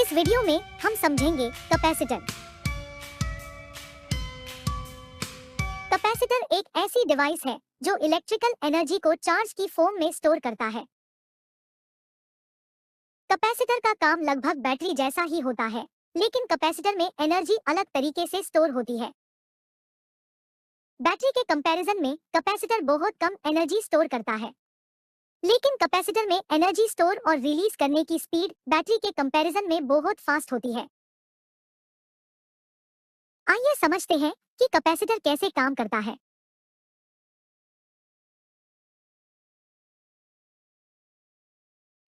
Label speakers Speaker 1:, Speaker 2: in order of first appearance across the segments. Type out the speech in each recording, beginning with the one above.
Speaker 1: इस वीडियो में हम समझेंगे कैपेसिटर। कैपेसिटर एक ऐसी डिवाइस है जो इलेक्ट्रिकल एनर्जी को चार्ज की फॉर्म में स्टोर करता है। कैपेसिटर का काम लगभग बैटरी जैसा ही होता है, लेकिन कैपेसिटर में एनर्जी अलग तरीके से स्टोर होती है। बैटरी के कंपैरिजन में कैपेसिटर बहुत कम एनर्जी स्टोर करता है, लेकिन कैपेसिटर में एनर्जी स्टोर और रिलीज करने की स्पीड बैटरी के कंपैरिजन में बहुत फास्ट होती है। आइए समझते हैं कि कैपेसिटर कैसे काम करता है।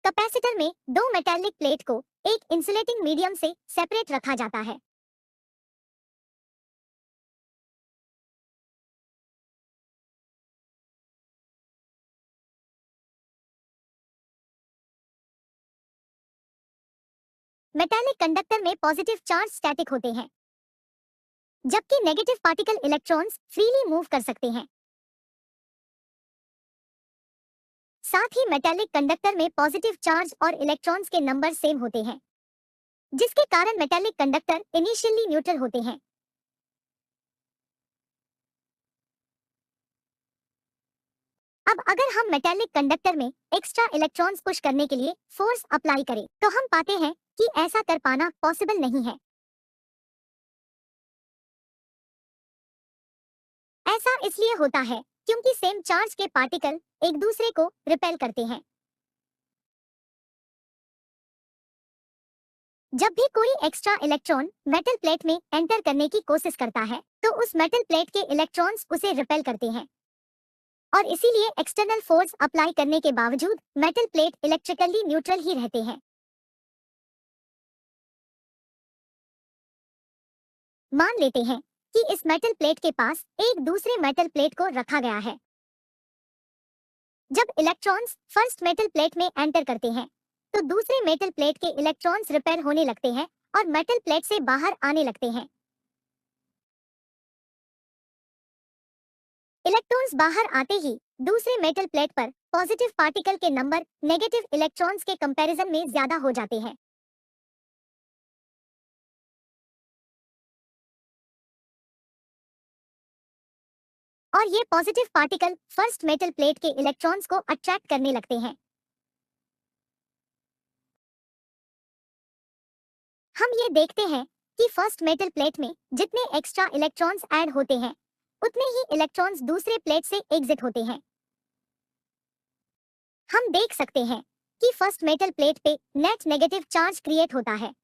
Speaker 1: कैपेसिटर में दो मेटालिक प्लेट को एक इंसुलेटिंग मीडियम से सेपरेट रखा जाता है। मेटालिक कंडक्टर में पॉजिटिव चार्ज स्टैटिक होते हैं, जबकि negative particle electrons freely move कर सकते हैं। साथ ही मेटालिक कंडक्टर में पॉजिटिव चार्ज और इलेक्ट्रॉन्स के नंबर सेम होते हैं, जिसके कारण मेटालिक कंडक्टर इनिशियली न्यूट्रल होते हैं। अब अगर हम मेटालिक कंडक्टर में एक्स्ट्रा इलेक्ट्रॉन्स पुश करने के लिए फोर्स अप्लाई करें, तो हम पाते हैं कि ऐसा कर पाना पॉसिबल नहीं है। ऐसा इसलिए होता है क्योंकि सेम चार्ज के पार्टिकल एक दूसरे को रिपेल करते हैं। जब भी कोई एक्स्ट्रा इलेक्ट्रॉन मेटल प्लेट में एंटर करने की कोशिश करता है, तो उस मेटल प्लेट के इलेक्ट्रॉन्स उसे रिपेल करते हैं, और इसीलिए एक्सटर्नल फोर्स अप्लाई करने के बावजूद मेटल प्लेट इलेक्ट्रिकली न्यूट्रल ही रहते हैं। मान लेते हैं कि इस मेटल प्लेट के पास एक दूसरे मेटल प्लेट को रखा गया है। जब इलेक्ट्रॉन्स फर्स्ट मेटल प्लेट में एंटर करते हैं, तो दूसरे मेटल प्लेट के इलेक्ट्रॉन्स रिपेल होने लगते हैं और मेटल प्लेट से बाहर आने लगते हैं। इलेक्ट्रॉन्स बाहर आते ही दूसरे मेटल प्लेट पर पॉजिटिव पार्टिकल के नंबर नेगेटिव इलेक्ट्रॉन्स के कंपैरिजन में ज्यादा हो जाते हैं। और ये positive particle first metal plate के इलेक्ट्रॉन्स को अट्रैक्ट करने लगते हैं। हम ये देखते हैं कि फर्स्ट मेटल प्लेट में जितने एक्स्ट्रा इलेक्ट्रॉन्स ऐड होते हैं, उतने ही इलेक्ट्रॉन्स दूसरे प्लेट से एग्जिट होते हैं। हम देख सकते हैं कि फर्स्ट मेटल प्लेट पे नेट नेगेटिव चार्ज क्रिएट होता है,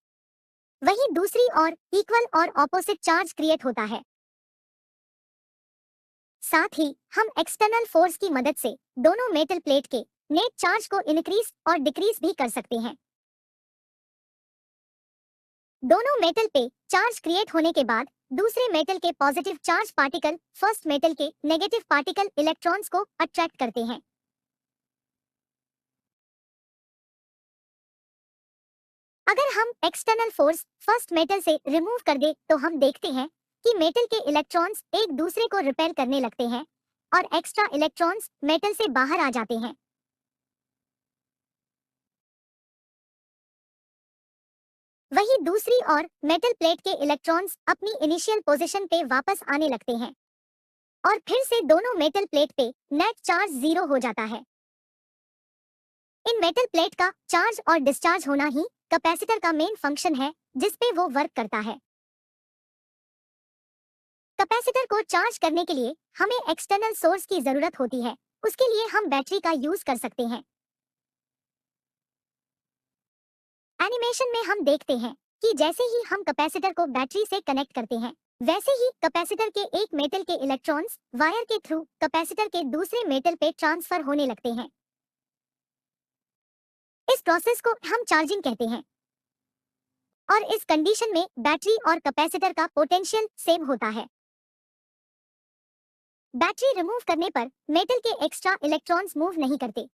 Speaker 1: वहीं दूसरी ओर इक्वल और ऑपोजिट चार्ज क्रिएट होता है। साथ ही हम एक्सटर्नल फोर्स की मदद से दोनों मेटल प्लेट के नेट चार्ज को इंक्रीज और डिक्रीज भी कर सकते हैं। दोनों मेटल पे चार्ज क्रिएट होने के बाद दूसरे मेटल के positive charge particle first metal के नेगेटिव पार्टिकल इलेक्ट्रॉन्स को अट्रैक्ट करते हैं। अगर हम एक्सटर्नल फोर्स फर्स्ट मेटल से रिमूव कर दे, तो हम देखते हैं कि मेटल के इलेक्ट्रॉन्स एक दूसरे को रिपेल करने लगते हैं और एक्स्ट्रा इलेक्ट्रॉन्स मेटल से बाहर आ जाते हैं। वहीं दूसरी ओर मेटल प्लेट के इलेक्ट्रॉन्स अपनी इनिशियल पोजीशन पे वापस आने लगते हैं और फिर से दोनों मेटल प्लेट पे नेट चार्ज जीरो हो जाता है। इन मेटल प्लेट का चार्ज और डिस्चार्ज होना ही कैपेसिटर का मेन फंक्शन है, जिस पे वो वर्क करता है। कैपेसिटर को चार्ज करने के लिए हमें एक्सटर्नल सोर्स की जरूरत होती है। उसके लिए हम बैटरी का यूज कर सकते हैं। एनिमेशन में हम देखते हैं कि जैसे ही हम कैपेसिटर को बैटरी से कनेक्ट करते हैं, वैसे ही कैपेसिटर के एक मेटल के इलेक्ट्रॉन्स वायर के थ्रू कैपेसिटर के दूसरे मेटल पे ट्रांसफर होने लगते हैं। इस प्रोसेस को हम चार्जिंग कहते हैं, और इस कंडीशन में बैटरी और कैपेसिटर का पोटेंशियल सेम होता है। बैटरी रिमूव करने पर मेटल के एक्स्ट्रा इलेक्ट्रॉन्स मूव नहीं करते।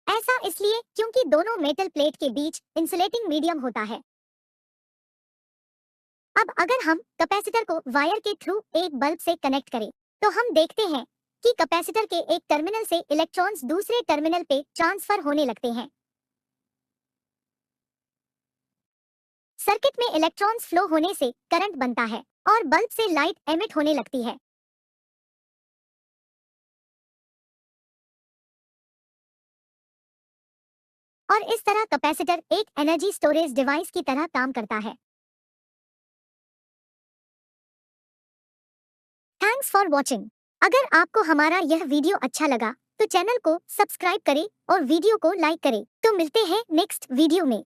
Speaker 1: ऐसा इसलिए क्योंकि दोनों मेटल प्लेट के बीच इंसुलेटिंग मीडियम होता है। अब अगर हम कैपेसिटर को वायर के थ्रू एक बल्ब से कनेक्ट करें, तो हम देखते हैं कि कैपेसिटर के एक टर्मिनल से इलेक्ट्रॉन्स दूसरे टर्मिनल पे ट्रांसफर होने लगते हैं। सर्किट में इलेक्ट्रॉन्स फ्लो होने से करंट बनता है और बल्ब से लाइट एमिट होने लगती है। और इस तरह कैपेसिटर एक एनर्जी स्टोरेज डिवाइस की तरह काम करता है। Thanks for watching. अगर आपको हमारा यह वीडियो अच्छा लगा तो चैनल को सब्सक्राइब करें और वीडियो को लाइक करें। तो मिलते हैं नेक्स्ट वीडियो में।